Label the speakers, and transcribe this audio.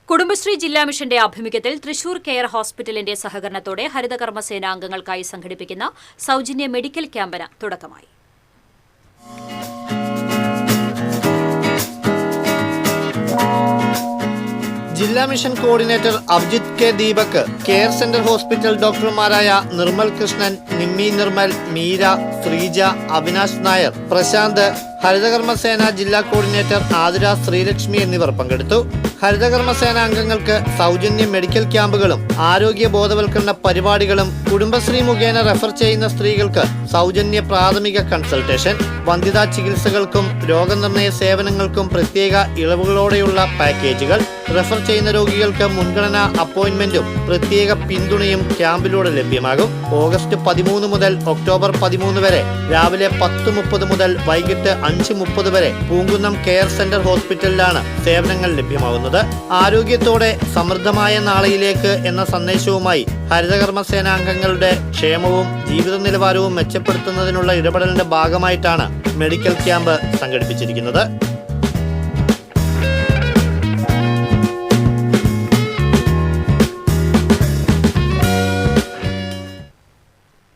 Speaker 1: കുടുംബശ്രീ ജില്ലാ മിഷന്റെ ആഭിമുഖ്യത്തിൽ തൃശൂർ കെയർ ഹോസ്പിറ്റലിന്റെ സഹകരണത്തോടെ ഹരിതകർമ്മസേന അംഗങ്ങൾക്കായി സംഘടിപ്പിക്കുന്ന സൗജന്യ മെഡിക്കൽ ക്യാമ്പിന് തുടക്കമായി.
Speaker 2: ജില്ലാ mission coordinator Abhijith K Deepak, care centre hospital ഡോക്ടർമാരായ നിർമ്മൽ കൃഷ്ണൻ, നിമ്മി നിർമ്മൽ, മീര, ശ്രീജ, അവിനാശ് നായർ, പ്രശാന്ത്, ഹരിതകർമ്മസേന ജില്ലാ കോർഡിനേറ്റർ ആതിര ശ്രീലക്ഷ്മി എന്നിവർ പങ്കെടുത്തു. ഹരിതകർമ്മസേന അംഗങ്ങൾക്ക് സൗജന്യ മെഡിക്കൽ ക്യാമ്പുകളും ആരോഗ്യ ബോധവൽക്കരണ പരിപാടികളും, കുടുംബശ്രീ മുഖേന റെഫർ ചെയ്യുന്ന സ്ത്രീകൾക്ക് സൗജന്യ പ്രാഥമിക കൺസൾട്ടേഷൻ, വന്ധ്യതാ ചികിത്സകൾക്കും രോഗനിർണയ സേവനങ്ങൾക്കും പ്രത്യേക ഇളവുകളോടെയുള്ള പാക്കേജുകൾ, റെഫർ ചെയ്യുന്ന രോഗികൾക്ക് മുൻഗണനാ അപ്പോയിന്റ്മെന്റും പ്രത്യേക പിന്തുണയും ക്യാമ്പിലൂടെ ലഭ്യമാകും. ഓഗസ്റ്റ് 13 മുതൽ ഒക്ടോബർ 13 വരെ രാവിലെ 10:30 മുതൽ വൈകിട്ട് 5:30 വരെ പൂങ്കുന്നം കെയർ സെന്റർ ഹോസ്പിറ്റലിലാണ് സേവനങ്ങൾ ലഭ്യമാകുന്നത്. ആരോഗ്യത്തോടെ സമൃദ്ധമായ നാളെയിലേക്ക് എന്ന സന്ദേശവുമായി ഹരിതകർമ്മസേന അംഗങ്ങളുടെ ക്ഷേമവും ജീവിത നിലവാരവും മെച്ചപ്പെടുത്തുന്നതിനുള്ള ഇടപെടലിന്റെ ഭാഗമായിട്ടാണ് മെഡിക്കൽ ക്യാമ്പ് സംഘടിപ്പിച്ചിരിക്കുന്നത്.